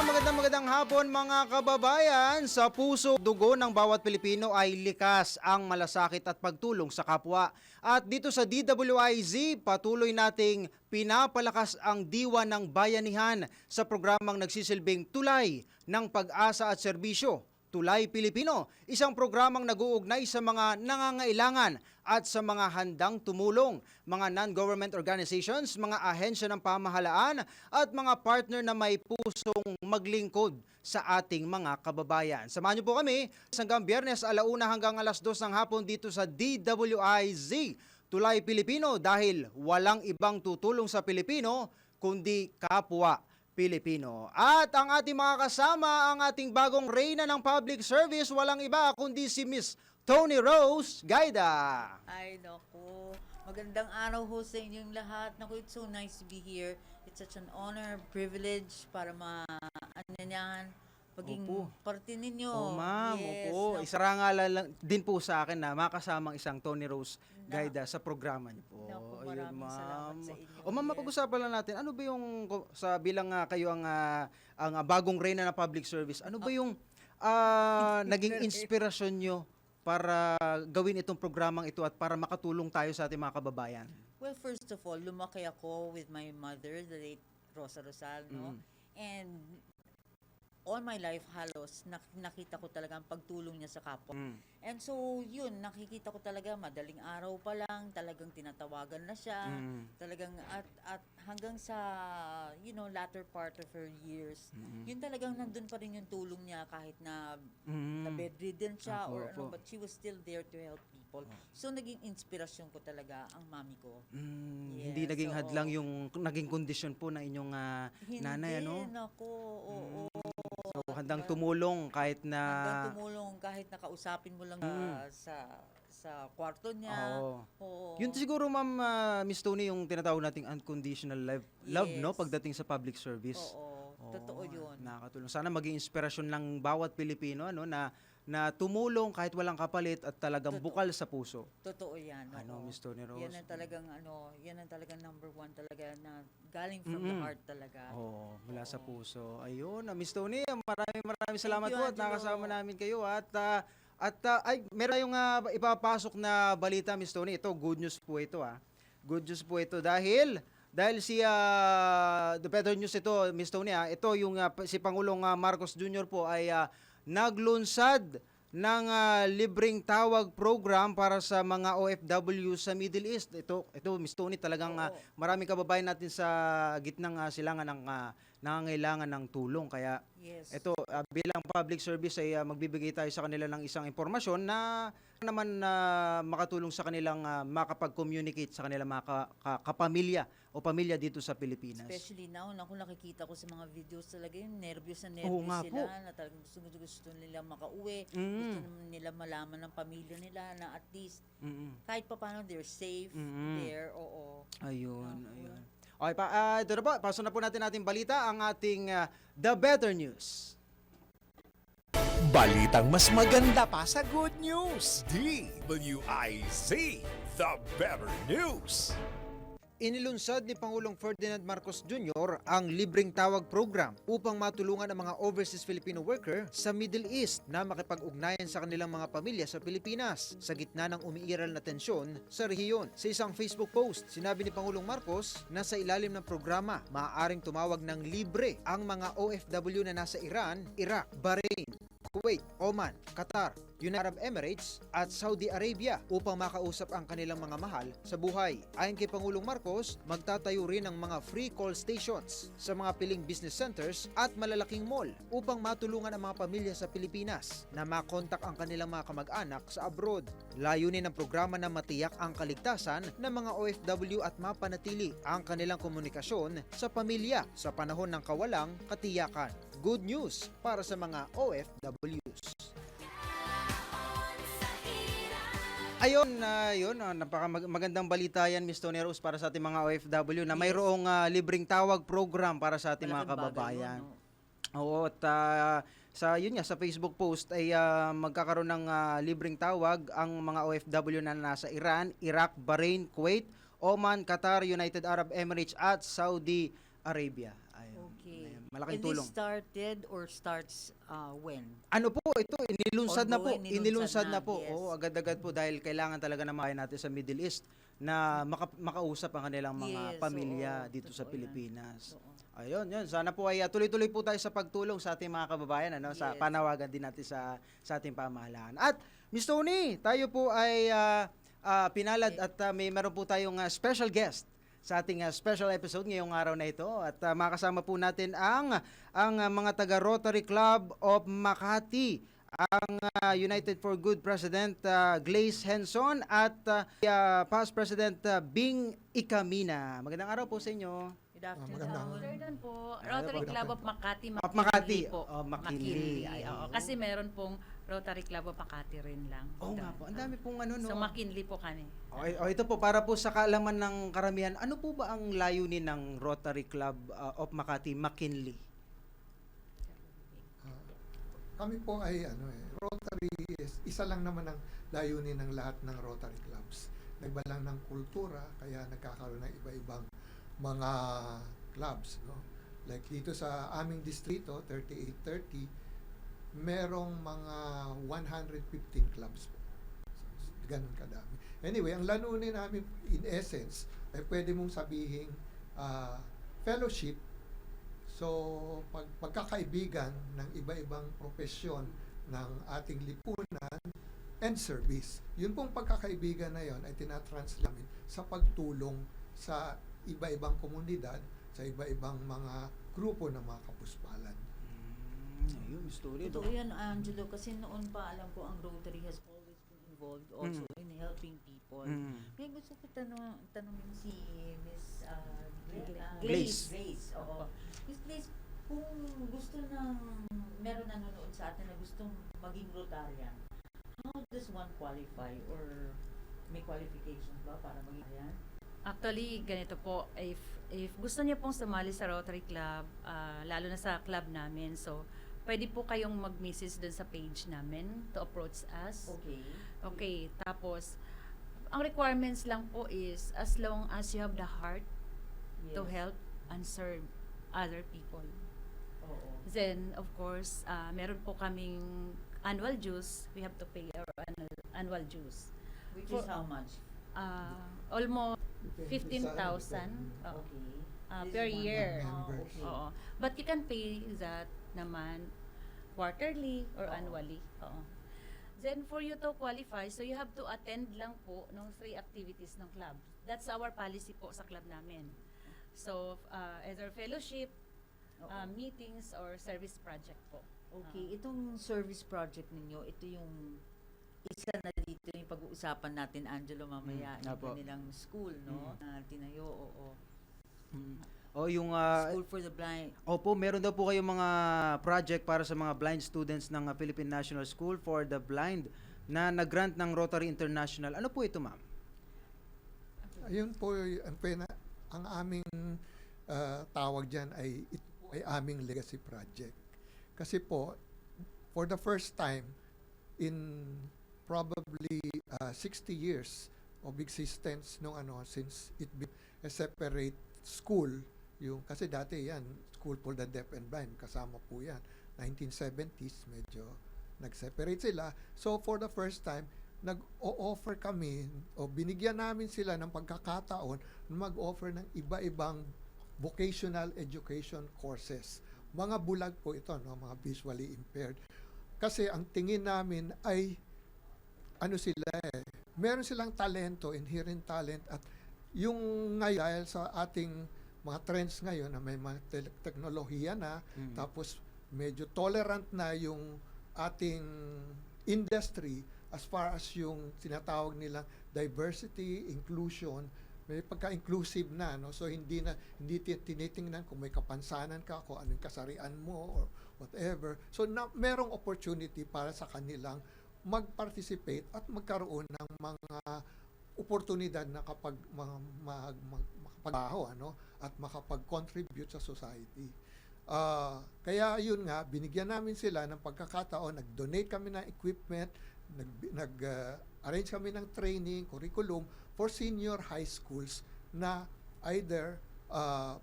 Magandang hapon mga kababayan. Sa puso dugo ng bawat Pilipino ay likas ang malasakit at pagtulong sa kapwa. At dito sa DWIZ, patuloy nating pinapalakas ang diwa ng bayanihan sa programang nagsisilbing tulay ng pag-asa at serbisyo. Tulay Pilipino, isang programang nag-uugnay sa mga nangangailangan at sa mga handang tumulong, mga non-government organizations, mga ahensya ng pamahalaan at mga partner na may pusong maglingkod sa ating mga kababayan. Samahan niyo po kami hanggang Biyernes 1:00 hanggang 2:00 ng hapon dito sa DWIZ, Tulay Pilipino, dahil walang ibang tutulong sa Pilipino kundi kapwa Pilipino. At ang ating mga kasama, ang ating bagong reyna ng public service, walang iba kundi si Miss Tony Rose Gaida. Ay, naku. Magandang araw ho sa inyong lahat. Naku, it's so nice to be here. It's such an honor, privilege para paging parte ninyo. Oh, ma'am. Yes, Opo. naku. Isarangalan lang din po sa akin na makasamang isang Tony Rose Gaida sa programa niyo po. Naku, Ayun, maraming salamat sa inyo. O ma'am, Yes. mapag-usapan lang natin, ano ba yung, sa bilang kayo ang bagong reyna ng public service, ano ba yung naging inspirasyon nyo para gawin itong programang ito at para makatulong tayo sa ating mga kababayan? Well, first of all, lumaki ako with my mother, the late Rosa Rosal, no? And all my life halos nakita ko talaga ang pagtulong niya sa kapwa. And so yun, nakikita ko talaga madaling araw pa lang talagang tinatawagan na siya. Talagang at hanggang sa latter part of her years, yun talagang nandun pa rin yung tulong niya kahit na bedridden siya or ano, but she was still there to help people. So naging inspirasyon ko talaga ang mami ko. Yes, Hindi naging oo. hadlang yung naging kondisyon po na inyong nanay, ano? Hindi, nako, oo. So, handang tumulong kahit na... Hanggang tumulong kahit nakausapin mo lang sa kwarto niya. Oo. Yun siguro, ma'am, Miss Tony, yung tinatawag nating unconditional love, no? Yes. Pagdating sa public service. Oo, totoo yun. Nakakatulong. Sana maging inspirasyon ng bawat Pilipino, ano, na tumulong kahit walang kapalit at talagang Totoo. bukal sa puso. Totoo yan. Ano, oo. Miss Tony Rose? Yan ang talagang number one talaga na galing from the heart talaga. Mula sa puso. Ayun, Miss Tony, maraming salamat you, po at Angelo. nakasama namin kayo ay meron yung ipapasok na balita, Miss Tony. Ito, good news po ito, Good news po ito dahil si The Better News ito, Miss Tony, ito yung si Pangulong Marcos Jr. po ay naglunsad ng libreng tawag program para sa mga OFW sa Middle East. Ito Miss Tony, talagang maraming kababayan natin sa gitnang silangan ng nangangailangan ng tulong. Kaya Yes. ito, bilang public service ay magbibigay tayo sa kanila ng isang impormasyon na naman makatulong sa kanilang makapag-communicate sa kanilang mga kapamilya o pamilya dito sa Pilipinas. Especially now, kung nakikita ko sa mga videos talaga yung nervyos Oo nga sila po. na talagang gusto nila makauwi, gusto nila malaman ng pamilya nila na at least kahit pa paano they're safe there, oo. Ayun. Okay, ito na po, pasok na po natin ating balita, ang ating The Better News. Balitang mas maganda pa sa good news. DWIZ, The Better News. Inilunsad ni Pangulong Ferdinand Marcos Jr. ang libreng tawag program upang matulungan ang mga overseas Filipino worker sa Middle East na makipag-ugnayan sa kanilang mga pamilya sa Pilipinas sa gitna ng umiiral na tensyon sa rehiyon. Sa isang Facebook post, sinabi ni Pangulong Marcos na sa ilalim ng programa, maaaring tumawag ng libre ang mga OFW na nasa Iran, Iraq, Bahrain, Kuwait, Oman, Qatar, United Arab Emirates at Saudi Arabia upang makausap ang kanilang mga mahal sa buhay. Ayon kay Pangulong Marcos, magtatayo rin ng mga free call stations sa mga piling business centers at malalaking mall upang matulungan ang mga pamilya sa Pilipinas na makontak ang kanilang mga kamag-anak sa abroad. Layunin ng programa na matiyak ang kaligtasan ng mga OFW at mapanatili ang kanilang komunikasyon sa pamilya sa panahon ng kawalang katiyakan. Good news para sa mga OFWs. Ayun, napaka-magandang balita yan, Miss Tony Rose, para sa ating mga OFW na mayroong libreng tawag program para sa ating mga Malaking bagay kababayan. yun, no? Oo, at sa Facebook post ay magkakaroon ng libreng tawag ang mga OFW na nasa Iran, Iraq, Bahrain, Kuwait, Oman, Qatar, United Arab Emirates at Saudi Arabia. Ayun. Okay. Ayun. Malaking And tulong. this started or starts when? Ano po, ito, inilunsad na po. Ongoing, Inilunsad inilunsad na na, po. yes. Oo, agad-agad po dahil kailangan talaga na makain natin sa Middle East na makausap ang kanilang mga Yes, pamilya oo. dito sa Totoo yan. Pilipinas. Oo. Ayun, yun. Sana po ay tuloy-tuloy po tayo sa pagtulong sa ating mga kababayan, ano, sa Yes. panawagan din natin sa ating pamahalaan. At Miss Tony, tayo po ay pinalad at meron po tayong special guest sa ating special episode ngayong araw na ito at makasama po natin ang mga taga Rotary Club of Makati, ang United for Good President Glaze Henson at past President Bing Ikamina. Magandang araw po sa inyo. Good magandang afternoon. Jordan po, Rotary Club of Makati, Of Makati. po. Oh, McKinley. Ay, Oo, oo. kasi meron pong Rotary Club of Makati rin lang. Oo nga po, ang dami pong ano, no? So McKinley po kami. Okay, ito po, para po sa kaalaman ng karamihan, ano po ba ang layunin ng Rotary Club of Makati, McKinley? Kami po ay Rotary is isa lang naman ang layunin ng lahat ng Rotary clubs. Nagba lang ng kultura kaya nagkakaroon ng iba-ibang mga clubs, no? Like dito sa aming distrito 3830 merong mga 115 clubs po. So, ganun kadami. Anyway, ang layunin namin in essence ay pwede mong sabihin fellowship. So, pagkakaibigan ng iba-ibang profesyon ng ating lipunan and service. Yun pong pagkakaibigan na yon ay tinatranslate namin sa pagtulong sa iba-ibang komunidad, sa iba-ibang mga grupo ng mga kapuspalan. Ayun, story. Totoo yan, Angelo, kasi noon pa alam ko ang Rotary has always been involved also in helping people. Kaya gusto ko tanongin si Miss Glaze. Grace. Oo. Miss Grace, kung gusto meron nanonood sa atin na gustong maging Rotarian, how does one qualify or may qualifications ba para maging yan? Actually, ganito po, if gusto niyo pong sumali sa Rotary Club, lalo na sa club namin, so pwede po kayong mag-message dun sa page namin to approach us. Okay. Okay, tapos ang requirements lang po is as long as you have the heart to Yes. help and serve other people. Oo. Then, of course, meron po kaming annual dues. We have to pay our annual dues. Which For- is how much? Almost Depende sa 15,000 ano, Okay. This per is one year. members. Okay. Oo. But you can pay that naman quarterly or Oo. annually. Oo. Then for you to qualify, so you have to attend lang po ng 3 activities ng club. That's our policy po sa club namin. So, either fellowship, Oo. meetings, or service project po. Okay, itong service project ninyo, ito yung isa na dito yung pag-uusapan natin, Angelo, mamaya, nga yung po. kanilang school, no? Na tinayo, oo. O yung School for the blind. Opo, meron daw po kayong mga project para sa mga blind students ng Philippine National School for the Blind na nag-grant ng Rotary International. Ano po ito, ma'am? Ayun po, ang aming tawag dyan ay ito po ay aming legacy project. Kasi po, for the first time in probably 60 years of existence since it be a separate school, kasi dati yan, School for the Deaf and Blind, kasama po yan. 1970s, medyo nag-separate sila. So, for the first time, nag-o-offer kami o binigyan namin sila ng pagkakataon na mag-offer ng iba-ibang vocational education courses. Mga bulag po ito, no? Mga visually impaired. Kasi ang tingin namin ay meron silang talento, inherent talent, at yung ngayon, dahil sa ating mga trends ngayon na may mga teknolohiya na, tapos medyo tolerant na yung ating industry as far as yung tinatawag nilang diversity, inclusion, may pagka-inclusive na, no? So hindi tinitingnan kung may kapansanan ka, kung anong kasarian mo or whatever. So merong opportunity para sa kanilang mag-participate at magkaroon ng mga oportunidad na kapag makapagtrabaho, at makapag-contribute sa society. Kaya yun nga, binigyan namin sila ng pagkakataon, nag-donate kami ng equipment, nag-arrange kami ng training, curriculum for senior high schools na either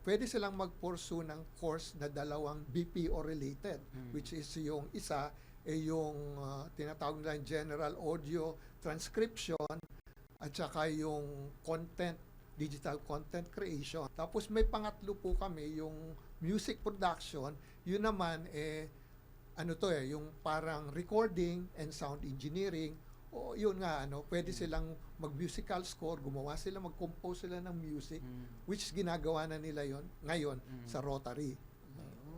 pwede silang mag-pursue ng course na dalawang BPO related, which is yung isa yung tinatawag nilang General Audio Transcription at saka yung digital content creation. Tapos may pangatlo po kami, yung music production. Yun naman yung parang recording and sound engineering. O yun nga, pwede silang mag-musical score, mag-compose sila ng music, which ginagawa na nila yon ngayon sa Rotary.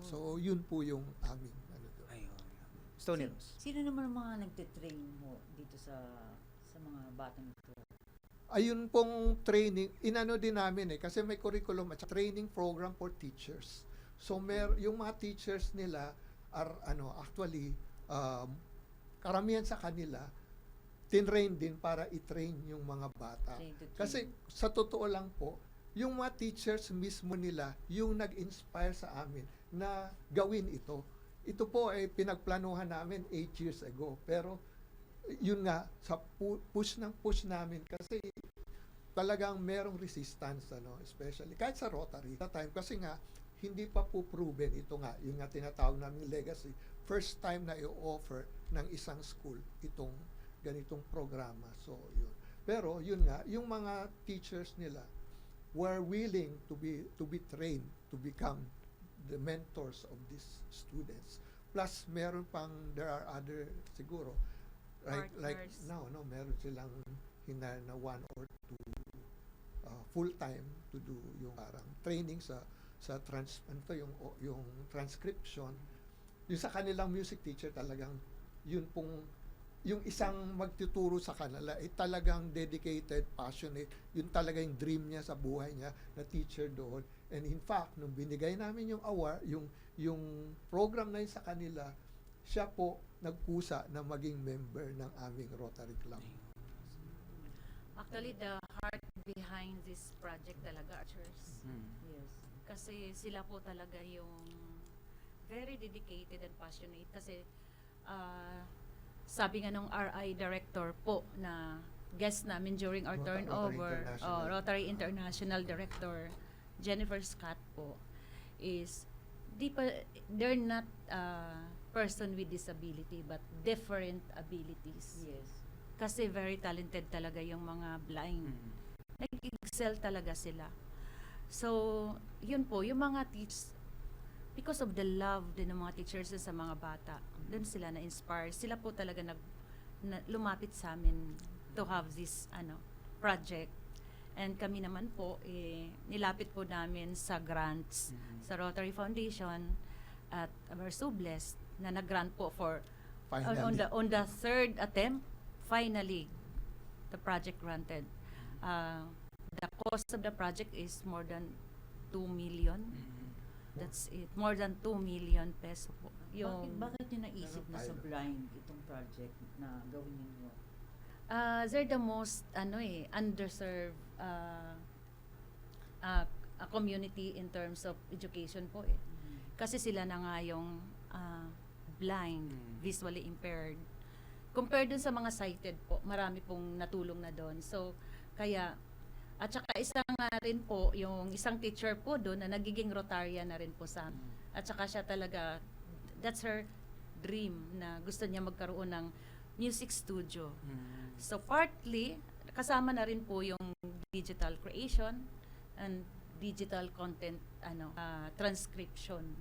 So, yun po yung aming doon. Ayun. Stony Rose. Sino naman ang mga nagte-train mo dito sa mga batang ito? Ayun pong training, din namin kasi may curriculum at training program for teachers. So, yung mga teachers nila are, actually, karamihan sa kanila, tinrain din para i-train yung mga bata. Kasi sa totoo lang po, yung mga teachers mismo nila, yung nag-inspire sa amin na gawin ito. Ito po ay pinagplanuhan namin 8 years ago. Pero yun nga, sa push namin kasi talagang merong resistance, especially kahit sa Rotary. Sa time, kasi nga, hindi pa po proven ito nga, yung nga tinatawag namin legacy. First time na i-offer ng isang school itong ganitong programa. So, yun. Pero, yun nga, yung mga teachers nila were willing to be trained to become the mentors of these students. Plus, there are other, siguro, like now, meron silang hinire na 1 or 2 full-time to do yung parang training sa yung transcription. Yung sa kanilang music teacher talagang, yun pong yung isang magtuturo sa kanila talagang dedicated, passionate. Yun talaga yung dream niya sa buhay niya na teacher doon. And in fact, nung binigay namin yung award, yung program na yun sa kanila, siya po nagkusa na maging member ng aming Rotary Club. Actually, the heart behind this project talaga, church. Yes. Kasi sila po talaga yung very dedicated and passionate. Kasi sabi nga nung RI director po na guest namin during our turnover, Rotary International Director Jennifer Scott po, is they're not person with disability but different abilities. Yes. Kasi very talented talaga yung mga blind. Nag-excel talaga sila. So, yun po, yung mga teachers, because of the love din ng mga teachers sa mga bata, doon sila na-inspire. Sila po talaga lumapit sa amin to have this project. And kami naman po, nilapit po namin sa grants sa Rotary Foundation at we're so blessed na nag-grant po for on the third attempt, finally, the project granted. The cost of the project is more than 2 million. That's it. More than 2 million peso po. Bakit nyo naisip na sa blind itong project na gawin ninyo? They're the most underserved a community in terms of education po . Kasi sila na nga yung blind, visually impaired. Compared dun sa mga sighted po, marami pong natulong na doon. So, kaya, at saka isang rin po, yung isang teacher po doon na nagiging Rotarian na rin po sa at saka siya talaga, that's her dream na gusto niya magkaroon ng music studio. So partly, kasama na rin po yung digital creation and digital content transcription.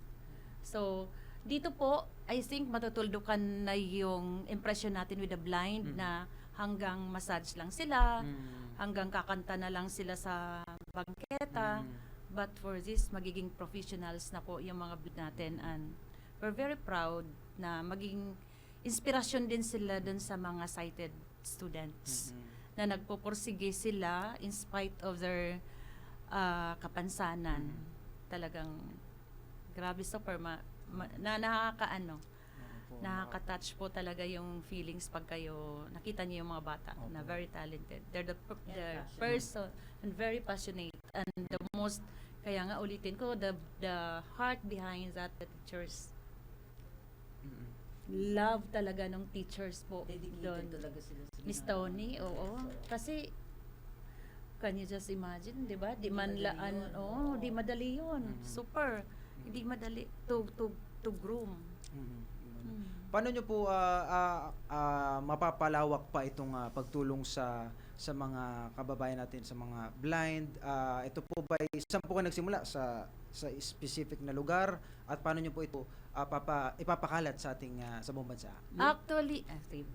So dito po, I think matutuldukan na yung impression natin with the blind na hanggang massage lang sila, hanggang kakanta na lang sila sa bangketa. But for this, magiging professionals na po yung mga blind natin, and we're very proud na maging inspirasyon din sila dun sa mga sighted students na nagpupursige sila in spite of their kapansanan. Talagang grabe, super nakaka-touch po talaga yung feelings pag kayo nakita niyo yung mga bata na very talented. They're the person and very passionate, and the most, kaya nga ulitin ko, the heart behind that, the teachers. Love talaga ng teachers po Dedicated doon. talaga sila sa Miss ginagawa. Tony, oo. Kasi Can you just imagine, 'di ba? Di Hindi man madali laan, yun, oh, oo. di madali 'yun. Super. Hindi madali to groom. Paano nyo po mapapalawak pa itong pagtulong sa mga kababayan natin, sa mga blind? Ito po ba, saan po kayo nagsimula? Sa specific na lugar? At paano nyo po ito ipapakalat sa ating sa buong bansa? Actually, sige.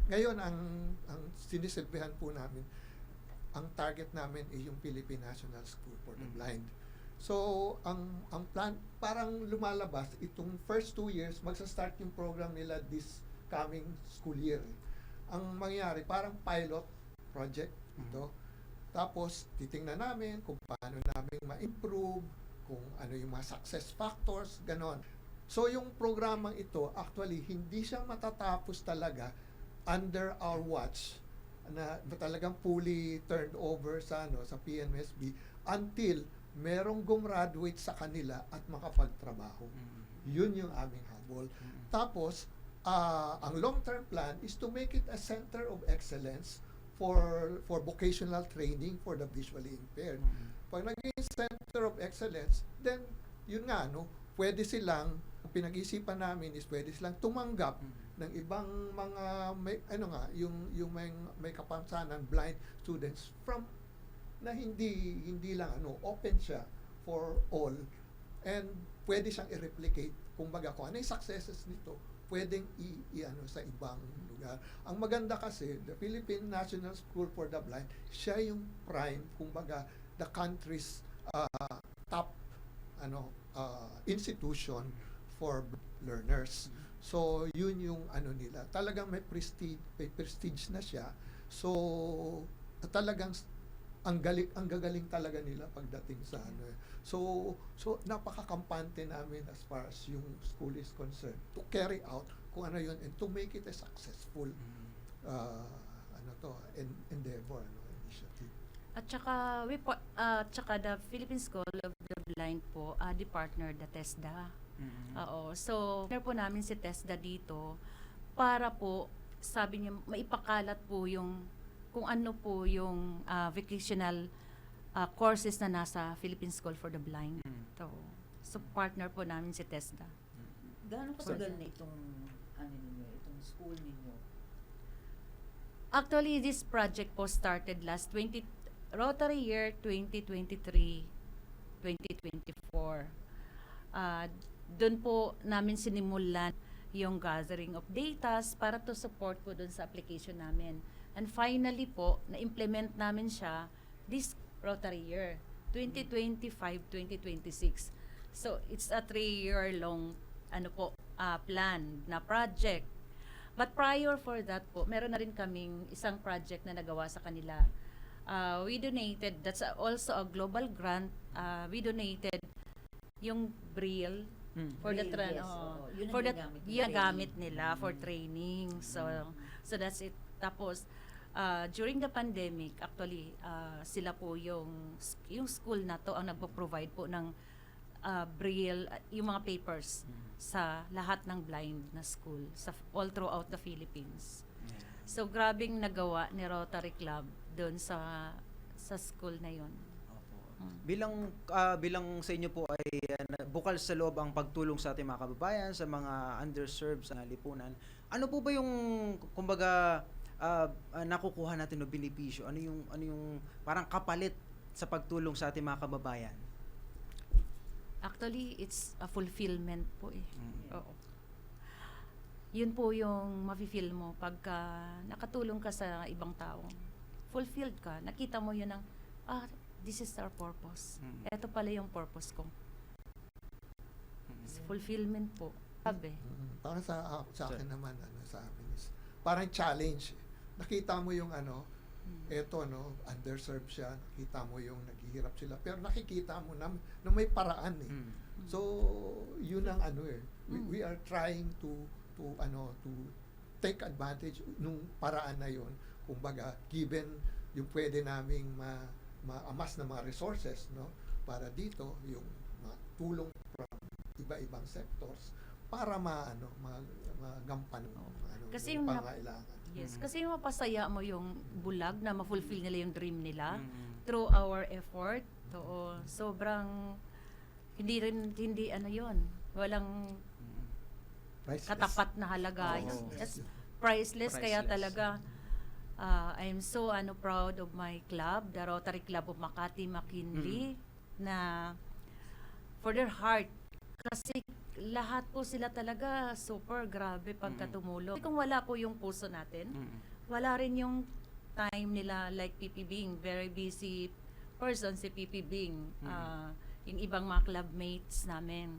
Ngayon ang sinisilbihan po namin, ang target namin ay yung Philippine National School for the Blind. So, ang plan, parang lumalabas, itong first 2 years, magsa-start yung program nila this coming school year. Ang mangyayari, parang pilot project ito. Tapos, titingnan namin kung paano namin ma-improve, kung ano yung mga success factors, ganon. So, yung programang ito, actually, hindi siya matatapos talaga under our watch na talagang fully turned over sa PNSB until merong gumraduate sa kanila at makapagtrabaho. Yun yung aming habol. Tapos, ang long-term plan is to make it a center of excellence for vocational training for the visually impaired. Pag naging center of excellence, then yun nga, pwede silang, ang pinag-isipan namin is pwede silang tumanggap ng ibang mga may kapansanan blind students from na hindi lang open siya for all, and pwede siyang i-replicate kumbaga kung ano yung successes nito pwedeng sa ibang lugar. Ang maganda kasi, the Philippine National School for the Blind, siya yung prime, kumbaga, the country's top institution for learners. So, yun yung nila. Talagang may prestige na siya. So, talagang ang gagaling talaga nila pagdating sa So napakakampante namin as far as yung school is concerned to carry out kung ano yun and to make it a successful endeavor, initiative. At saka the Philippine School of the Blind po, the partner the TESDA. Oo. So, partner po namin si TESDA dito para po, sabi niya, maipakalat po yung kung ano po yung vocational courses na nasa Philippine School for the Blind. So, partner po namin si TESDA. Gaano katagal na itong itong school ninyo? Actually, this project po started Rotary year 2023-2024. Doon po namin sinimulan yung gathering of data para to support po doon sa application namin. And finally po, na-implement namin siya this Rotary year, 2025-2026. So, it's a 3-year long plan na project. But prior for that po, meron na rin kaming isang project na nagawa sa kanila. We donated, that's also a global grant, we donated yung Braille for the Braille, yes, oo. Yun ang for the ginagamit nila, ginagamit nila for training. So that's it. Tapos during the pandemic, actually sila po yung school na to ang nagpo-provide po ng Braille, yung mga papers sa lahat ng blind na school sa all throughout the Philippines. So grabing nagawa ni Rotary Club doon sa school na yon. Bilang sa inyo po ay bukal sa loob ang pagtulong sa ating mga kababayan, sa mga underserved sa lipunan. Ano po ba yung kumbaga nakukuha natin ng benepisyo? Ano yung parang kapalit sa pagtulong sa ating mga kababayan? Actually, it's a fulfillment po eh. Oo. Yun po yung mafe-feel mo pagka nakatulong ka sa ibang tao. Fulfilled ka. Nakita mo yun ng, this is our purpose. Ito pala yung purpose ko. Fulfillment po. Sabi. Parang sa akin naman, sa amin is, parang challenge. Nakita mo yung underserved siya, nakita mo yung naghihirap sila, pero nakikita mo na may paraan eh. So, yun ang we are trying to take advantage nung paraan na yun. Kumbaga, given yung pwede naming maamas na mga resources, para dito, yung tulong from iba-ibang sectors, para magampan Kasi yung yung pangailangan. Yes, kasi mapasaya mo yung bulag na ma-fulfill nila yung dream nila Mm. through our effort. Oo, sobrang hindi ano yon. Walang Priceless. katapat na halaga. Oo. That's priceless, kaya Priceless. talaga I'm so proud of my club, the Rotary Club of Makati McKinley, na for their heart. Kasi lahat po sila talaga super grabe pagka tumulong. Kung wala po yung puso natin, wala rin yung time nila, like PP Bing, very busy person si PP Bing. Yung ibang mga club mates namin,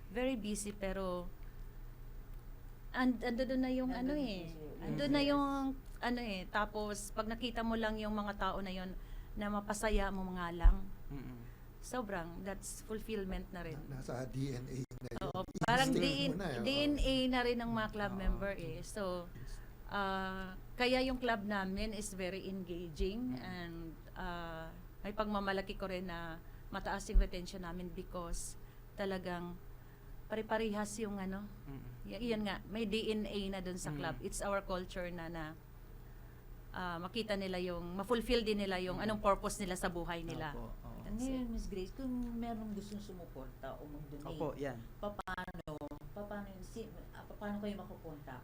very busy, pero ando doon na yung ano eh. Ando na yung ano eh. Tapos pag nakita mo lang yung mga tao na yon na mapasaya mo mga lang, sobrang, that's fulfillment na rin. Nasa DNA na yun. Oo, parang Instinct mo na, oo. DNA na rin ng mga club member eh. So, kaya yung club namin is very engaging, and may pagmamalaki ko rin na mataas yung retention namin because talagang pare-parehas yung ano. Yan nga, may DNA na dun sa club. It's our culture na makita nila yung, ma-fulfill din nila yung anong purpose nila sa buhay nila. Opo, oo. Ngayon, Miss Grace, kung meron gustong sumuporta o mag-donate, Opo, yan. paano kayo makukontak?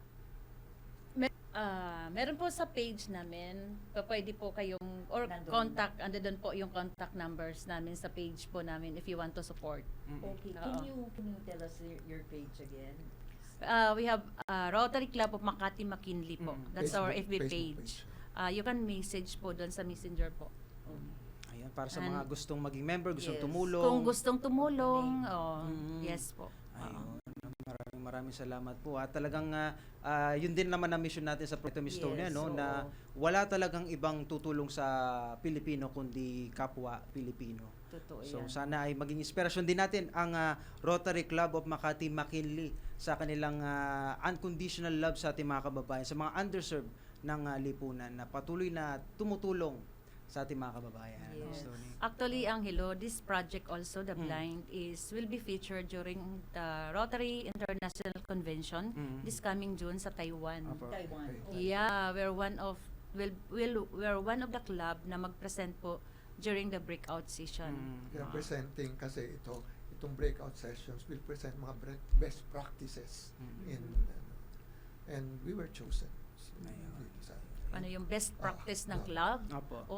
Meron po sa page namin, pwede po kayong, or Nandun. contact, ando doon po yung contact numbers namin sa page po namin if you want to support. Okay, Oo. can you tell us your page again? We have Rotary Club of Makati McKinley po. That's our FB Facebook page. You can message po doon sa messenger po. Ayun, para sa And- mga gustong maging member, gustong Yes. tumulong. Kung gustong tumulong, Mm. yes po. Ayun. Maraming salamat po. At talagang yun din naman ang mission natin sa Proyekto Miss Tony, Yes, no, oo. na wala talagang ibang tutulong sa Pilipino kundi kapwa Pilipino. Totoo So yan. sana ay maging inspirasyon din natin ang Rotary Club of Makati McKinley sa kanilang unconditional love sa ating mga kababayan, sa mga underserved ng lipunan na patuloy na tumutulong sa ating mga kababayan. Yes. Miss Tony. Actually, Angelo, this project also, The Blind, will be featured during the Rotary International Convention this coming June sa Taiwan. Opo. Taiwan. Okay. Yeah, we're one of the club na mag-present po during the breakout session. Kaya presenting kasi itong breakout sessions will present mga best practices in and we were chosen. So, Ayun. dito sa- Ano yung best practice ng Ah, club Opo. o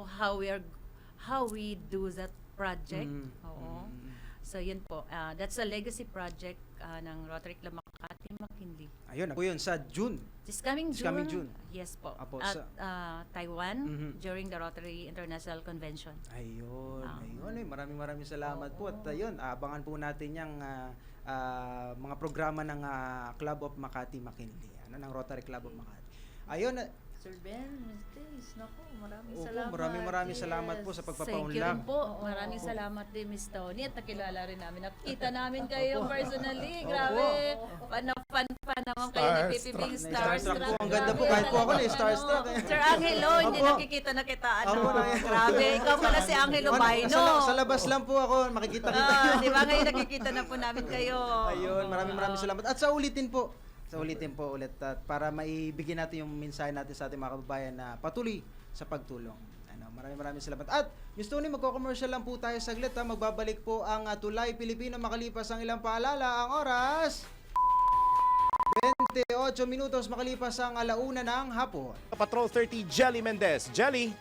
how we do that project. Oo. So yun po, that's a legacy project ng Rotary Club Makati McKinley. Ayun, po yun sa June. This coming This June, coming June. yes po, Apo, at sa- Taiwan Mhm. during the Rotary International Convention. Ayun, Ah. ayun. Maraming salamat po. At ayun, abangan po natin yung mga programa ng Club of Makati McKinley, ng Rotary Club of Makati. Ayun, Sir Ben, Miss Grace, naku, maraming opo, salamat. maraming salamat po sa Thank you pagpapaunlak. rin po. Maraming salamat din, Miss Tony. At nakilala rin namin. Nakita namin kayo personally. Grabe. Fan naman kayo ni Pipi Bing Na-starstruck po. Ang ganda po. Grabe, Kahit po ako talagang na-starstruck. ano. Sir Angelo, hindi Opo. nakikita na kita. Ano? Opo, Grabe. Ikaw pala si Angelo Baino. Sa labas lang po ako, makikita-kita. Di ba ngayon nakikita na po namin kayo? Ayun, maraming salamat. At sa ulitin po ulit at para maibigyan natin yung mensahe natin sa ating mga kababayan na patuloy sa pagtulong. Maraming salamat. At Miss Tony, magko-commercial lang po tayo saglit. Magbabalik po ang Tulay Pilipino makalipas ang ilang paalala. Ang oras 28 minutos makalipas ang 1:00 ng hapon. Patrol 30 Jelly Mendez. Jelly!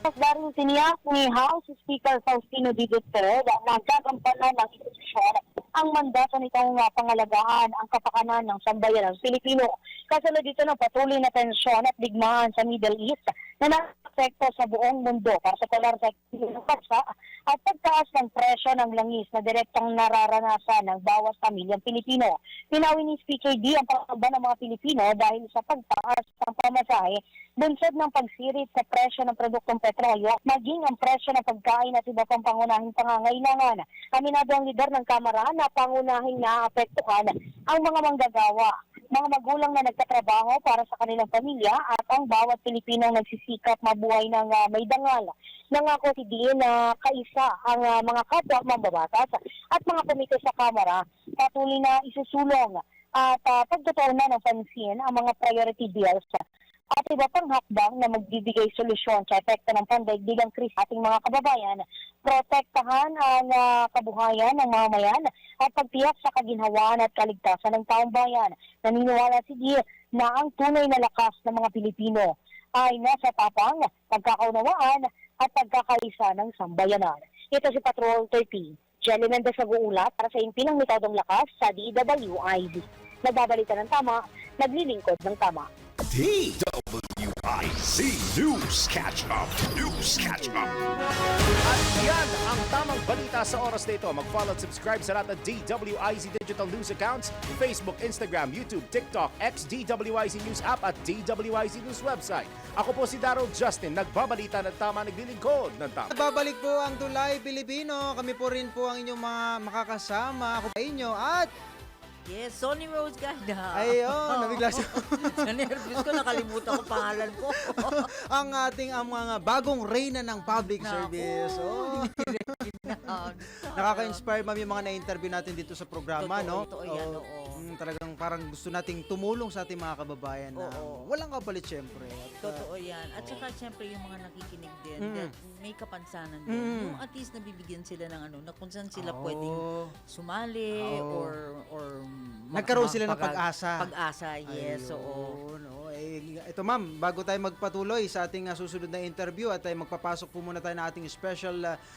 Daring tiniyak ni House Speaker Faustino D. Duterte na gagampanan ng institusyon ang mandato nitong pangalagaan ang kapakanan ng sambayanang Pilipino. Kasunod dito ng patuloy na tensyon at digmaan sa Middle East na nakapekto sa buong mundo, partikular sa bansa at pagtaas ng presyo ng langis na direktang nararanasan ng bawat pamilyang Pilipino. Pinawi ni Speaker D ang pangamba ng mga Pilipino dahil sa pagtaas ng pamasahe, bunsod ng pagsirit sa presyo ng produktong petrolyo, maging ang presyo ng pagkain at iba pang pangunahing pangangailangan. Aminado ang lider ng Kamara na pangunahing naapektuhan ang mga manggagawa, mga magulang na nagtatrabaho para sa kanilang pamilya at ang bawat Pilipinong nagsisikap mabuhay ng may dangal. Nangako si Dean na kaisa ang mga kapwa mambabatas at mga komite sa Kamara patuloy na isusulong at pagtutuunan ng pansin ang mga priority bills at iba pang hakbang na magbibigay solusyon sa epekto ng pandaigdigang krisis ating mga kababayan, protektahan ang kabuhayan ng mamamayan at pagtiyak sa kaginhawaan at kaligtasan ng taong bayan. Naniniwala si Di na ang tunay na lakas ng mga Pilipino ay nasa tapang, pagkakaunawaan at pagkakaisa ng sambayanan. Ito si Patrol 30. Jelly Mendez nag-uulat para sa impinang metodong lakas sa DWIZ. Nagbabalita ng tama, naglilingkod ng tama. DWIZ News Catch Up. News Catch Up. At yan ang tamang balita sa oras na ito. Mag-follow at subscribe sa lahat ng DWIZ Digital News accounts, Facebook, Instagram, YouTube, TikTok, X, DWIZ News app at DWIZ News website. Ako po si Darrell Justin, nagbabalita ng tama, naglilingkod ng tama. Babalik po ang Tulay Pilipino. Kami po rin po ang inyong mga makakasama. Ako sa inyo at Yes, Sonny Rose Ganda. ayun, nabigla siya. Nervous ko, nakalimutan ko pangalan ko. ang ating mga bagong reyna ng public Naku. service. Oh. Nakaka-inspire ma'am yung mga na-interview natin dito sa programa, Totoo, no? totoo yan, oo. Talagang parang gusto nating tumulong sa ating mga kababayan na Oo. walang kapalit syempre. At, Totoo yan. At saka siyempre yung mga nakikinig din, that may kapansanan din. Mm. Yung at least nabibigyan sila ng na kung saan sila Oo. pwedeng sumali Oo. or Nagkaroon sila ng pag-asa. Pag-asa, yes. Oo. Ayun, oh. Ito ma'am, bago tayo magpatuloy sa ating susunod na interview at magpapasok po muna tayo na ating special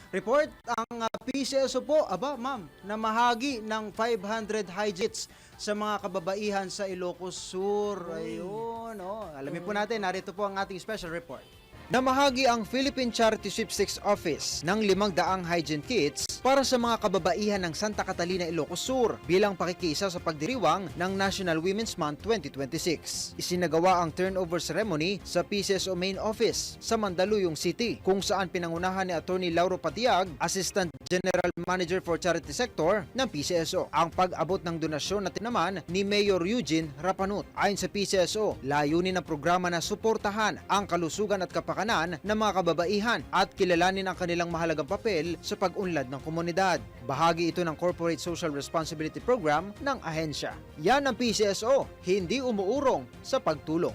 report. Ang PCSO po, ma'am, namahagi ng 500 high-jets sa mga kababaihan sa Ilocos Sur. Ayun, oh. Alamin po natin, narito po ang ating special report. Namahagi ang Philippine Charity Sweepstakes Office ng 500 hygiene kits para sa mga kababaihan ng Santa Catalina, Ilocos Sur bilang pakikisa sa pagdiriwang ng National Women's Month 2026. Isinagawa ang turnover ceremony sa PCSO Main Office sa Mandaluyong City kung saan pinangunahan ni Attorney Lauro Patiag, Assistant General Manager for Charity Sector ng PCSO. Ang pag-abot ng donasyon na tinaman ni Mayor Eugene Rapanut. Ayon sa PCSO, layunin ng programa na suportahan ang kalusugan at kapakanan ng mga kababaihan at kilalanin ang kanilang mahalagang papel sa pag-unlad ng komunidad. Bahagi ito ng Corporate Social Responsibility Program ng ahensya. Yan ang PCSO, hindi umuurong sa pagtulong.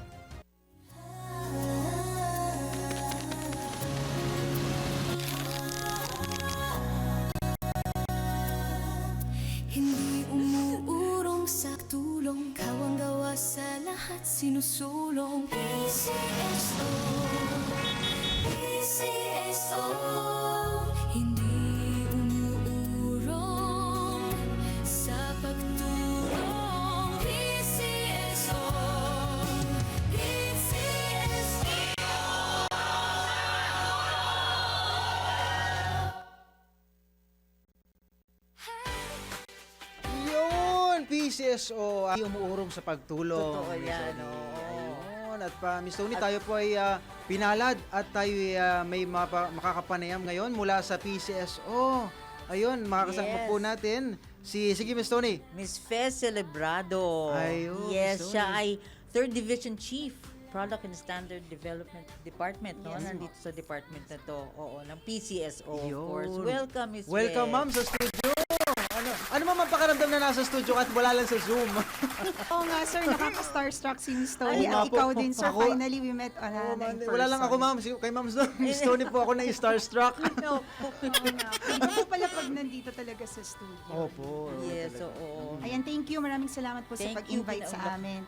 Hindi umuurong sa tulong, kawang gawa sa lahat sinusulong. PCSO, PCSO, hindi umuurong sa pagtulong. PCSO, PCSO. Yun, PCSO, ay umuurong sa pagtulong. Totoo Miss yan, Tony. oo. Ayun, at Miss Tony, tayo po ay pinalad at tayo ay may makakapanayam ngayon mula sa PCSO. Ayun, makakasama Yes. po natin sige Miss Tony. Miss Fez Celebrado. Ayun, Yes, Miss siya Tony. ay 3rd Division Chief, Product and Standard Development Department, no? Yes, Nandito sa department na to, ng PCSO, of Ayun. course. Welcome, Miss Welcome Fez. ma'am sa studio. Ano ma'am ang pakiramdam na nasa studio at wala lang sa Zoom? Oo nga, sir. Nakaka-starstruck si Miss Tony. Oo nga At ikaw po. din, sir. Ako- Finally, we met on Oh, in person. wala lang ako ma'am, kay Ma'am Miss Tony po ako na starstruck. No. Oo nga. Iba po pala pag nandito talaga sa studio. Opo. Yes, oo. Ayan, thank you. Maraming salamat po Thank sa you, pag-invite sa pinaunlak. amin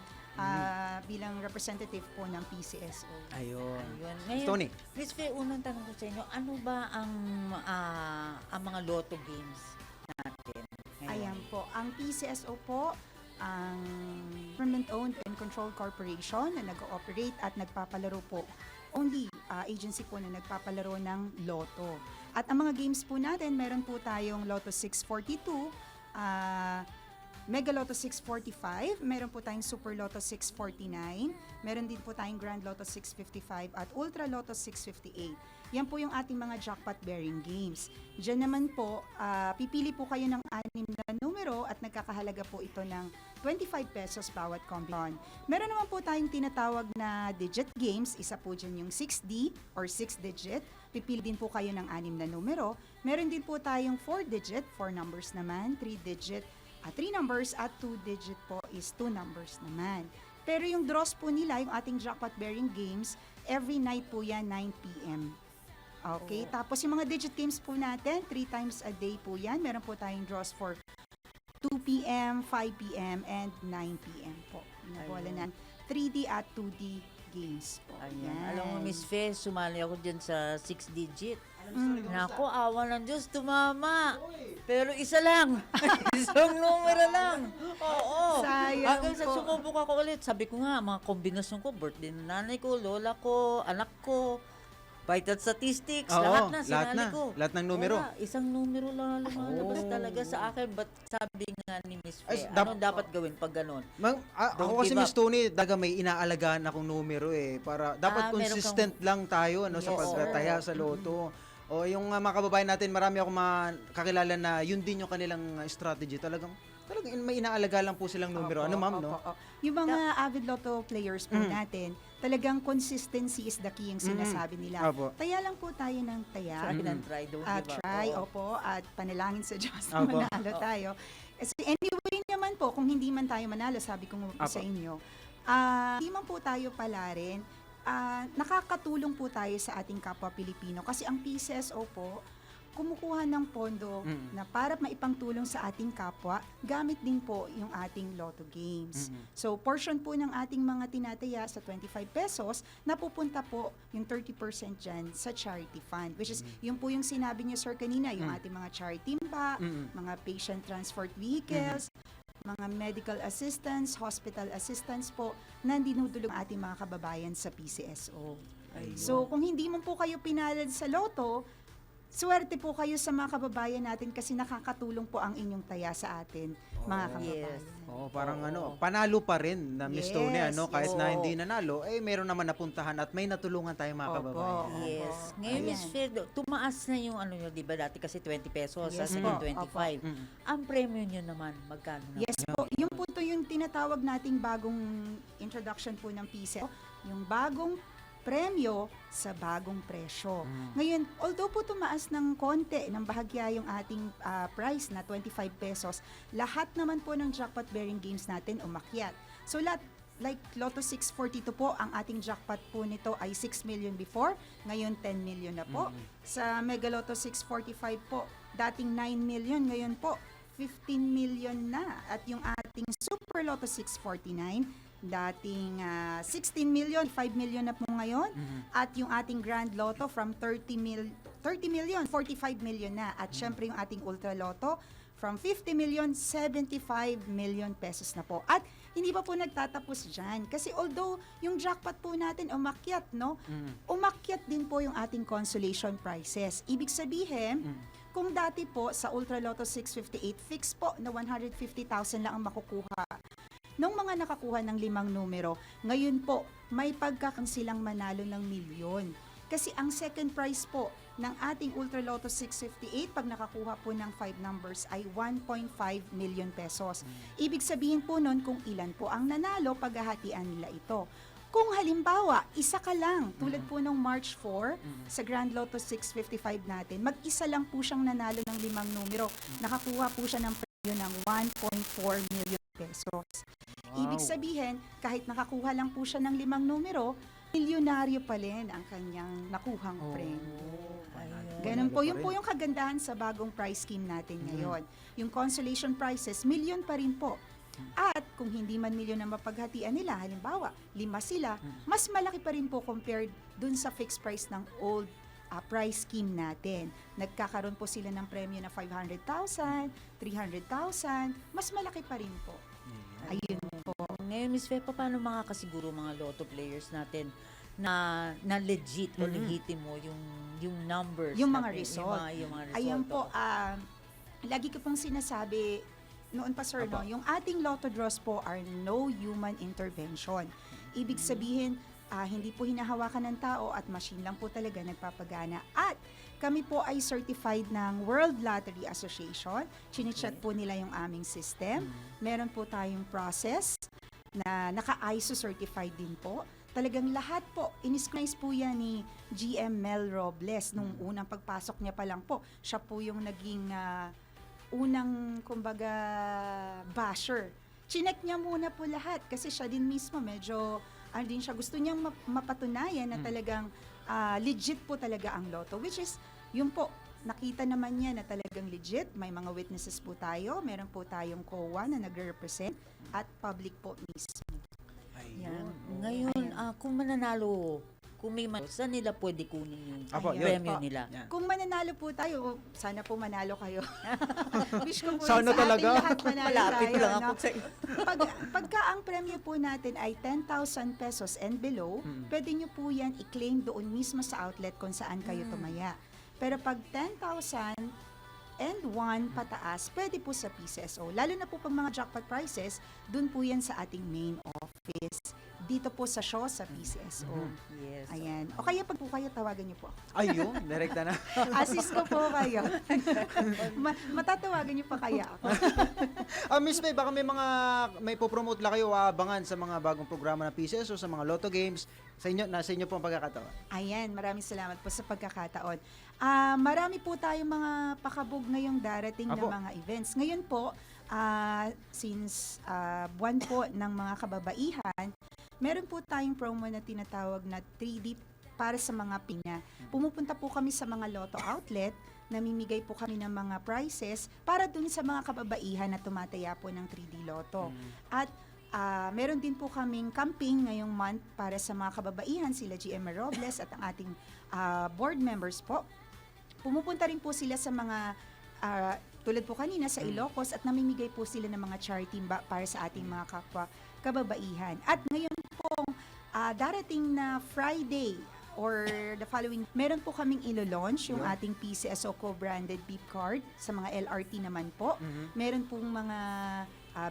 bilang representative po ng PCSO. Ayun. Ayun. Miss Ngayon, Tony. Miss Fe, unang tanong ko sa inyo, ano ba ang mga lotto games natin? ngayon? Ayan po. Ang PCSO po, ang government-owned and controlled corporation na nag-ooperate at nagpapalaro po. Only agency po na nagpapalaro ng Lotto. At ang mga games po natin, meron po tayong Lotto 642, Mega Lotto 645, meron po tayong Super Lotto 649, meron din po tayong Grand Lotto 655 at Ultra Lotto 658. Yan po yung ating mga jackpot-bearing games. Diyan naman po, pipili po kayo ng 6 na numero at nagkakahalaga po ito ng 25 pesos bawat kombinasyon. Meron naman po tayong tinatawag na digit games. Isa po dyan yung 6D or 6-digit. Pipili din po kayo ng 6 na numero. Meron din po tayong 4-digit, 4 numbers naman, 3-digit, 3 numbers at 2-digit po is 2 numbers naman. Pero yung draws po nila, yung ating jackpot bearing games, every night po yan, 9 p.m. Okay, tapos yung mga digit games po natin, 3 times a day po yan. Meron po tayong draws for 2 p.m., 5 p.m., and 9 p.m. po. Yung bola ng 3D at 2D games po. Ayan. Alam mo, Miss Fe, sumali ako dyan sa 6 digit. Naku, awa ng Diyos, tumama. Pero isa lang. Isang numero lang. Oo. Sayang Hanggang sa po. sumubok ako ulit. Sabi ko nga, mga kombinasyon ko, birthday ng nanay ko, lola ko, anak ko, vital statistics, Oo, lahat na, lahat sinali na. ko. Lahat ng numero. Wala, isang numero lang ang lumalabas Oh. talaga sa akin. But sabi nga ni Miss Ay, Fe, anong dapat gawin pag ganon? Ako Don't kasi give Miss Tony, daga may inaalagaan akong numero para dapat Meron consistent lang tayo sa Yes, pagtataya sir. sa loto. O yung mga kababayan natin, marami akong kakilala na yun din yung kanilang strategy. Talagang may inaalaga lang po silang numero. Ano ma'am, no? Opo. Yung mga avid lotto players po natin, talagang consistency is the key yung sinasabi nila. Opo. Taya lang po tayo ng taya. Sabi ng try, don't give up. Try, Oo. opo, at panalangin sa Diyos na Opo. manalo tayo. Kasi anyway naman po, kung hindi man tayo manalo, sabi ko nga po sa Opo. inyo, hindi man po tayo pala rin, nakakatulong po tayo sa ating kapwa Pilipino. Kasi ang PCSO po, kumukuha ng pondo na para maipangtulong sa ating kapwa, gamit din po yung ating lotto games. So, portion po ng ating mga tinataya sa 25 pesos, napupunta po yung 30% dyan sa charity fund. Which is, yun po yung sinabi niyo, sir, kanina, yung ating mga charity ba, mga patient transport vehicles, mga medical assistance, hospital assistance po, na dinudulong ating mga kababayan sa PCSO. So, kung hindi mo po kayo pinalad sa loto, swerte po kayo sa mga kababayan natin kasi nakakatulong po ang inyong taya sa atin, mga kababayan. Yes. Parang panalo pa rin na Miss Tony, Yes, kahit yes. na hindi nanalo, meron naman napuntahan at may natulungan tayong mga Opo. kababayan. Yes. Ngayon, Ayan. Miss Fer, tumaas na yung nyo, di ba dati kasi 20 pesos, sa Yes second po. 25. Ang premium nyo naman, magkano na? Yes po, yung po to yung tinatawag nating bagong introduction po ng PCSO, yung bagong premyo sa bagong presyo. Ngayon, although po tumaas ng konti, ng bahagya yung ating price na 25 pesos, lahat naman po ng jackpot bearing games natin umakyat. So lahat, like Lotto 642 po, ang ating jackpot po nito ay 6 million before, ngayon 10 million na po. Sa Mega Lotto 645 po, dating 9 million, ngayon po 15 million na. At yung ating Super Lotto 649, dating 16 million, 5 million na po ngayon. At yung ating Grand Lotto from 30 million, 45 million na. At syempre yung ating Ultra Lotto from 50 million, 75 million pesos na po. At hindi pa po nagtatapos dyan. Kasi although yung jackpot po natin umakyat, no? Umakyat din po yung ating consolation prizes. Ibig sabihin, kung dati po sa Ultra Lotto 658, fix po na 150,000 lang ang makukuha nung mga nakakuha ng 5 numero, ngayon po, may pagkakansilang manalo ng milyon. Kasi ang second prize po ng ating Ultra Lotto 658, pag nakakuha po ng 5 numbers, ay 1.5 million pesos. Ibig sabihin po nun kung ilan po ang nanalo, paghahatian nila ito. Kung halimbawa, isa ka lang, tulad po nung March 4, sa Grand Lotto 655 natin, mag-isa lang po siyang nanalo ng 5 numero. Nakakuha po siya ng premyo ng 1.4 million pesos. Ibig sabihin, kahit nakakuha lang po siya ng 5 numero, milyonaryo pa rin ang kanyang nakuhang premyo. Ganun po, yun po yung kagandahan sa bagong prize scheme natin ngayon. Yung consolation prizes, milyon pa rin po. At kung hindi man milyon ang mapaghatian nila, halimbawa, 5 sila, mas malaki pa rin po compared dun sa fixed price ng old price scheme natin. Nagkakaroon po sila ng premyo na 500,000, 300,000, mas malaki pa rin po. Ayun po. Ngayon, Miss Fe, paano makakasiguro mga lotto players natin na legit o legitimo yung numbers Yung mga natin, result. yung mga result. Ayun po, lagi ko pong sinasabi noon pa sir, no, yung ating lotto draws po are no human intervention. Ibig sabihin, hindi po hinahawakan ng tao at machine lang po talaga nagpapagana. At kami po ay certified ng World Lottery Association. Chine-check po nila yung aming system. Meron po tayong process na naka-ISO certified din po. Talagang lahat po, in-scrutinize po yan ni GM Mel Robles nung unang pagpasok niya pa lang po. Siya po yung naging unang, kumbaga, basher. chinek niya muna po lahat kasi siya din mismo medyo ano din siya, gusto niyang mapatunayan na talagang legit po talaga ang loto, which is yun po, nakita naman niya na talagang legit. May mga witnesses po tayo, meron po tayong COA na nagre-represent at public po mismo. Yan. Ngayon, kung mananalo, kung may saan nila pwede kunin yung Apo, yun. premyo Po. nila? Yan. Kung mananalo po tayo, sana po manalo kayo. Wish ko po Sana sa ating talaga. lahat manalo Malapit tayo. lang no? ako sa Pagka ang premyo po natin ay 10,000 pesos and below, pwede nyo po yan i-claim doon mismo sa outlet kung saan kayo tumaya. Pero pag 10,000 and 1 pataas, pwede po sa PCSO. Lalo na po pag mga jackpot prizes, dun po yan sa ating main office. Dito po sa show sa PCSO. Yes. Ayan. O kaya pag po kayo, tawagan niyo po ako. Ayun, direkta na. Assist ko po kayo. Matatawagan niyo pa kaya ako. Miss May, baka may popromote lang kayo abangan sa mga bagong programa ng PCS o sa mga Lotto Games. Nasa inyo po ang pagkakataon. Ayan, maraming salamat po sa pagkakataon. Marami po tayong mga pakabog ngayong darating Apo. na mga events. Ngayon po, since buwan po ng mga kababaihan, meron po tayong promo na tinatawag na 3D para sa mga Pina. Pumupunta po kami sa mga Lotto outlet, namimigay po kami ng mga prizes para dun sa mga kababaihan na tumataya po ng 3D Lotto. At meron din po kaming camping ngayong month para sa mga kababaihan, sila GM Robles at ang ating board members po. Pumupunta rin po sila sa mga tulad po kanina sa Ilocos at namimigay po sila ng mga charity para sa ating mga kapwa kababaihan. At ngayon po, darating na Friday or the following, meron po kaming ilo-launch yung ating PCSO co-branded beep card sa mga LRT naman po. Meron pong mga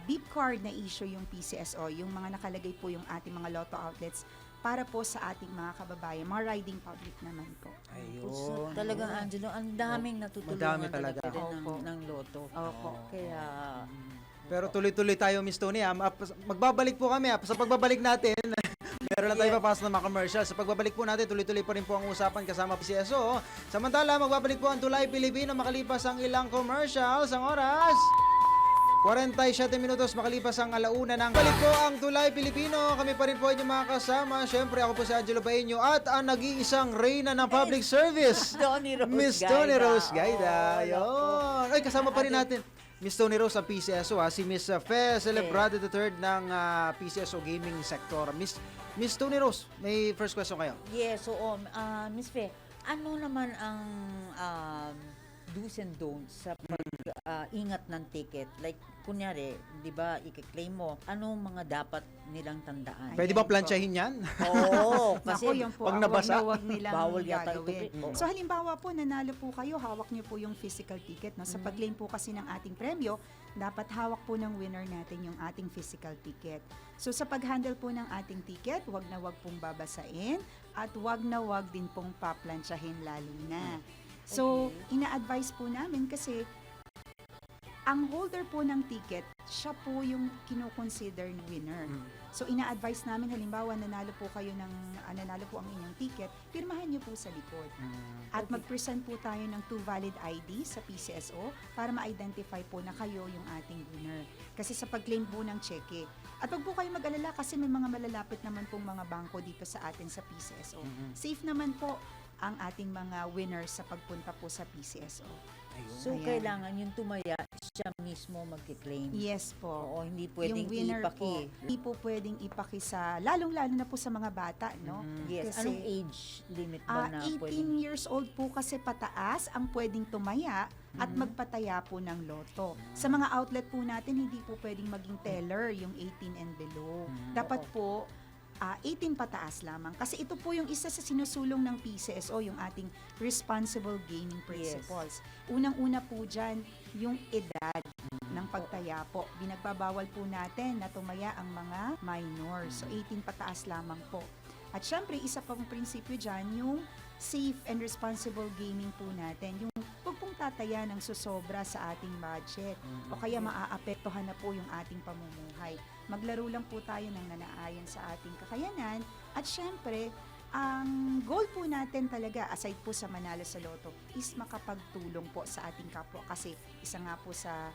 beep card na issue yung PCSO, yung mga nakalagay po yung ating mga Lotto outlets para po sa ating mga kababayan, mga riding public naman po. So, talagang Angelo, ang daming natutulungan Madami talaga. talaga Opo. ng loto. Opo. Kaya, Pero tuloy-tuloy tayo, Miss Tony. Magbabalik po kami. Sa pagbabalik natin, meron lang tayo papasok ng mga commercial. Sa pagbabalik po natin, tuloy-tuloy pa rin po ang usapan kasama PCSO. Samantala, magbabalik po ang Tulay Pilipino makalipas ang ilang commercials. Ang oras, 47 minutos makalipas ang alauna ng balik po ang Tulay Pilipino. Kami pa rin po inyong mga kasama. Siyempre, ako po si Angelo Baeño at ang nag-iisang reyna ng public service, Tony Rose Miss Gaida. Tony Rose Gaida. Oo, Ayun. Ay, kasama pa rin natin Miss Tony Rose ang PCSO, si Miss Fe Celebrado III ng PCSO gaming sector. Miss Tony Rose, may first question kayo. yes, so, Miss Fe, ano naman ang do's and don'ts sa pag-ingat ng ticket? Like, kunyari, di ba, i-claim mo, anong mga dapat nilang tandaan? Pwede ba plansyahin yan? Oo, Kasi kasi yun po, pag ang nabasa, wag nilang bawal yata gagawin. ito. Oo. So halimbawa po, nanalo po kayo, hawak niyo po yung physical ticket. No? Sa pag-claim po kasi ng ating premyo, dapat hawak po ng winner natin yung ating physical ticket. So sa pag-handle po ng ating ticket, wag na wag pong babasain at wag na wag din pong paplansyahin lalo na. So, ina-advise po namin kasi ang holder po ng ticket, siya po yung kino-consider na winner. So, ina-advise namin, halimbawa, nanalo po ang inyong ticket, pirmahan niyo po sa likod. At mag-present po tayo ng 2 valid ID sa PCSO para ma-identify po na kayo yung ating winner. Kasi sa pag-claim po ng cheque. At wag po kayo mag-alala kasi may mga malalapit naman pong mga bangko dito sa atin sa PCSO. Safe naman po ang ating mga winners sa pagpunta po sa PCSO. So, Ayan. kailangan yung tumaya, siya mismo mag-claim. Yes po. Oo, hindi pwedeng yung winner ipaki. po, hindi po pwedeng ipaki sa, lalong-lalo na po sa mga bata, no? Yes, Kasi, anong age limit ba na 18 pwedeng? years old po kasi pataas ang pwedeng tumaya at magpataya po ng loto. Sa mga outlet po natin, hindi po pwedeng maging teller yung 18 and below. Dapat po 18 pataas lamang. Kasi ito po yung isa sa sinusulong ng PCSO, yung ating responsible gaming principles. Unang-una po dyan, yung edad ng pagtaya po. Binagbabawal po natin na tumaya ang mga minors. So 18 pataas lamang po. At syempre, isa pang prinsipyo dyan, yung safe and responsible gaming po natin. Yung huwag pong tataya ng susobra sa ating budget o kaya maaapektuhan na po yung ating pamumuhay. Maglaro lang po tayo ng nanaayon sa ating kakayanan at syempre, ang goal po natin talaga, aside po sa manalo sa loto, is makapagtulong po sa ating kapwa kasi isa nga po sa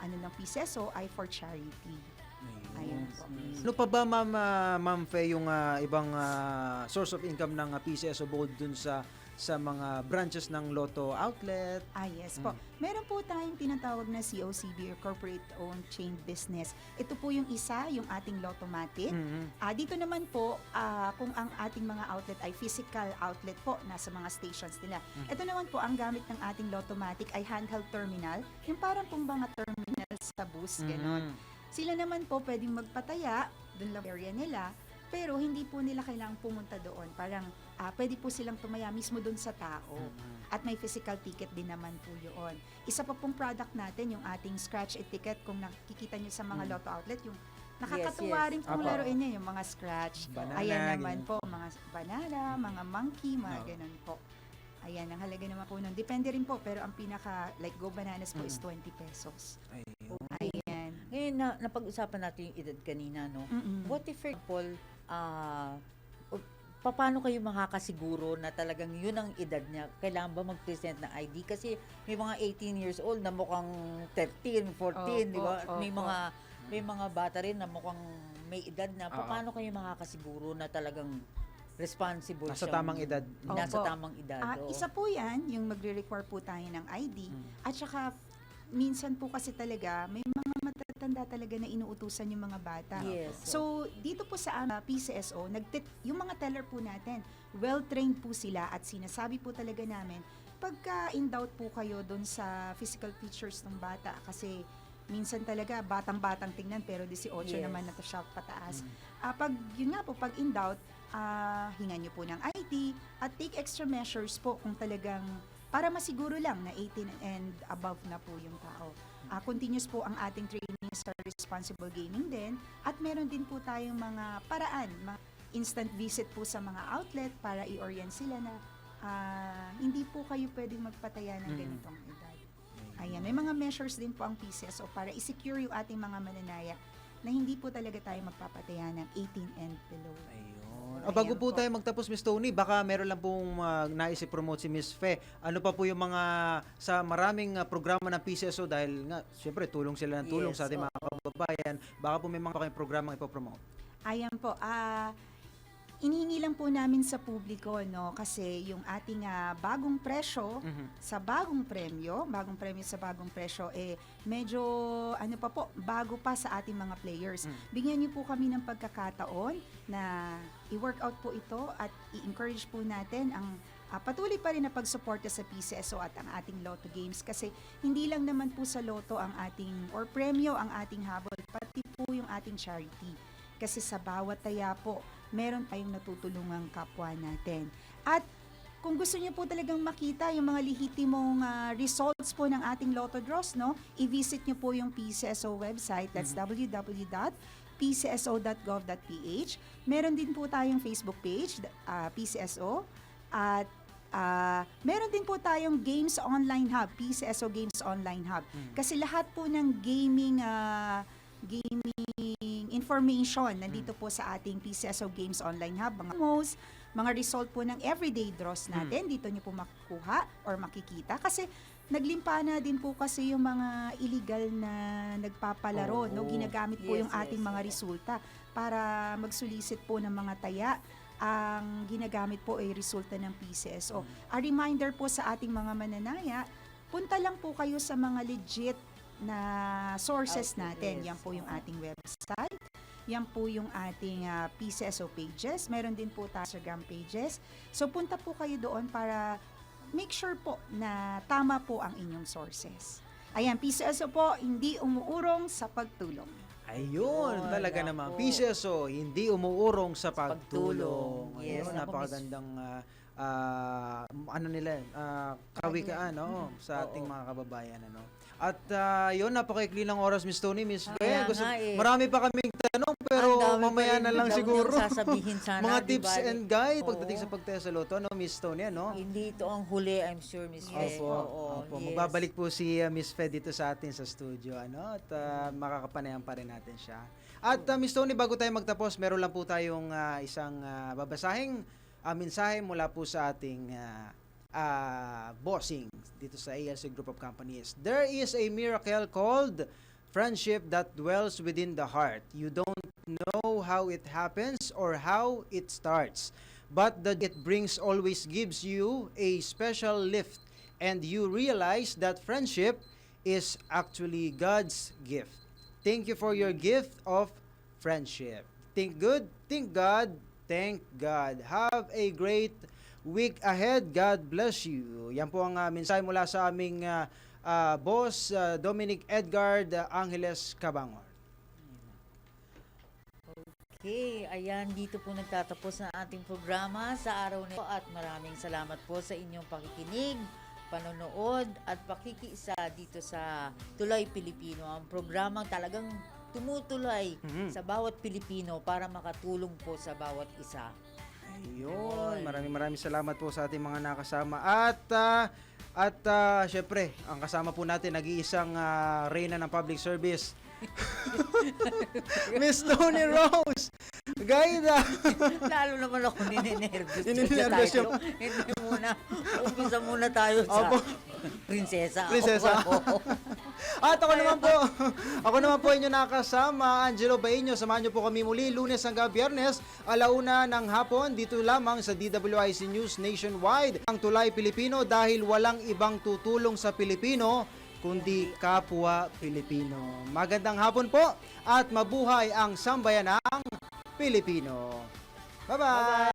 ano ng PCSO ay for charity. Ayun po. Ano pa ba, Ma'am Fe, yung ibang source of income ng PCSO bukod dun sa mga branches ng Lotto outlet? Yes po. Meron po tayong tinatawag na COCB or Corporate Owned Chain Business. Ito po yung isa, yung ating Lottomatic. Dito naman po, kung ang ating mga outlet ay physical outlet po, nasa mga stations nila. Ito naman po, ang gamit ng ating Lottomatic ay handheld terminal, yung parang pong mga terminal sa bus, gano'n. Sila naman po pwedeng magpataya doon lang area nila, pero hindi po nila kailangang pumunta doon. Parang pwede po silang tumaya mismo doon sa tao. At may physical ticket din naman po yun. Isa pa pong product natin, yung ating scratch ticket, kung nakikita nyo sa mga Lotto outlet, yung nakakatuwa Yes, rin pong Apo. laruin niya, yung mga scratch. Banana, Ayan naman ganyan. po, mga banana, mga monkey, mga ganun po. Ayan, ang halaga naman po nun. Depende rin po, pero ang pinaka, like Go Bananas po is 20 pesos. Ayan. Ngayon, napag-usapan natin yung edad kanina, no? What if, for example, paano kayo makakasiguro na talagang yun ang edad niya? Kailangan ba mag-present ng ID? Kasi may mga 18 years old na mukhang 13, 14, di ba? Opo, May mga bata rin na mukhang may edad na. Paano kayo makakasiguro na talagang responsible Nasa siyang- tamang edad. Nasa Opo. tamang edad. oo. Isa po yan, yung magre-require po tayo ng ID. At saka, minsan po kasi talaga, may mga matatanda talaga na inuutusan yung mga bata. Yes. So, dito po sa PCSO, yung mga teller po natin, well-trained po sila at sinasabi po talaga namin, pagka in doubt po kayo doon sa physical features ng bata, kasi minsan talaga batang-batang tingnan pero 18 Yes. naman na to siya pataas. Yun nga po, pag in doubt, hingan nyo po ng ID at take extra measures po kung talagang para masiguro lang na 18 and above na po yung tao. Continuous po ang ating training sa responsible gaming din at meron din po tayong mga paraan, mga instant visit po sa mga outlet para i-orient sila na hindi po kayo pwedeng magpataya ng ganitong edad. Ayan, may mga measures din po ang PCSO para i-secure yung ating mga mananaya na hindi po talaga tayo magpapataya ng 18 and below. Bago Ayan po po. tayo magtapos, Miss Tony, baka meron lang pong nais i-promote si Miss Fe. Ano pa po yung mga sa maraming programa ng PCSO dahil nga, syempre, tulong sila ng tulong Yes, sa ating mga kababayan. Baka po may mga kayong programa ipopromote. Ayan po, inihingi lang po namin sa publiko, no, kasi yung ating bagong presyo sa bagong premyo sa bagong presyo, medyo, pa po, bago pa sa ating mga players. Bigyan niyo po kami ng pagkakataon na i-workout po ito at i-encourage po natin ang patuloy pa rin na pagsuporta sa PCSO at ang ating Lotto Games kasi hindi lang naman po sa Lotto ang ating, or premyo ang ating habol, pati po yung ating charity. Kasi sa bawat taya po, meron tayong natutulungang kapwa natin. At kung gusto niyo po talagang makita yung mga lehitimong results po ng ating Lotto draws, no, i-visit niyo po yung PCSO website. That's www.pcso.gov.ph. Meron din po tayong Facebook page, PCSO. At meron din po tayong Games Online Hub, PCSO Games Online Hub. Kasi lahat po ng gaming information nandito po sa ating PCSO Games Online Hub, mga result po ng everyday draws natin, dito niyo po makukuha or makikita kasi naglimpa na din po kasi yung mga illegal na nagpapalaro, no, ginagamit po Yes, yung ating yes, mga oo. resulta para magsulisit po ng mga taya. Ang ginagamit po ay resulta ng PCSO. A reminder po sa ating mga mananaya, punta lang po kayo sa mga legit na sources natin. Yes, Yan po yung ating website. Yan po yung ating PCSO pages. Meron din po tayo Instagram pages. So punta po kayo doon para make sure po na tama po ang inyong sources. Ayan, PCSO po, hindi umuurong sa pagtulong. Ayun, Yun, talaga naku. naman. PCSO, hindi umuurong sa pagtulong. pagtulong. Yes, Ayun, naku, napakagandang kawikaan sa ating mga kababayan. At yun, napakaikli ng oras, Miss Tony, Miss Fe. Kaya nga Marami pa kaming tanong, pero Ang dami pa mamaya rin na lang daw siguro. niyang sasabihin sana, Mga di tips ba? and guide Oo. pagdating sa pagtaya sa loto, Miss Tony, Hindi ito ang huli, I'm sure, Miss Fe. Oo, Opo. yes. Magbabalik po si Miss Fe dito sa atin sa studio, at makakapanayan pa rin natin siya. At Miss Tony, bago tayo magtapos, meron lang po tayong isang babasahing mensahe mula po sa ating bossing dito sa ALC Group of Companies. There is a miracle called friendship that dwells within the heart. You don't know how it happens or how it starts, but that it brings always gives you a special lift, and you realize that friendship is actually God's gift. Thank you for your gift of friendship. Think good, think God, thank God. Have a great week ahead. God bless you. Yan po ang mensahe mula sa aming boss, Dominic Edgard Angeles Cabangon. Okay, ayan, dito po nagtatapos na ating programa sa araw na ito at maraming salamat po sa inyong pakikinig, panonood at pakikiisa dito sa Tuloy Pilipino, ang programang talagang tumutuloy sa bawat Pilipino para makatulong po sa bawat isa. Ayun, maraming salamat po sa ating mga nakasama at syempre, ang kasama po natin nag-iisang reyna ng public service. Miss Tony Rose Gaida. Lalo naman ako ninenervyos. Ninenervyos yung- Hindi muna. Umpisa muna tayo sa Opo. prinsesa. Prinsesa. Oo. At ako naman po inyo nakasama, Angelo Baino. Samahan niyo po kami muli Lunes hanggang Biyernes, 1:00 ng hapon, dito lamang sa DWIC News Nationwide. Ang Tulay Pilipino dahil walang ibang tutulong sa Pilipino kundi kapwa Pilipino. Magandang hapon po at mabuhay ang sambayanang Pilipino. Bye-bye!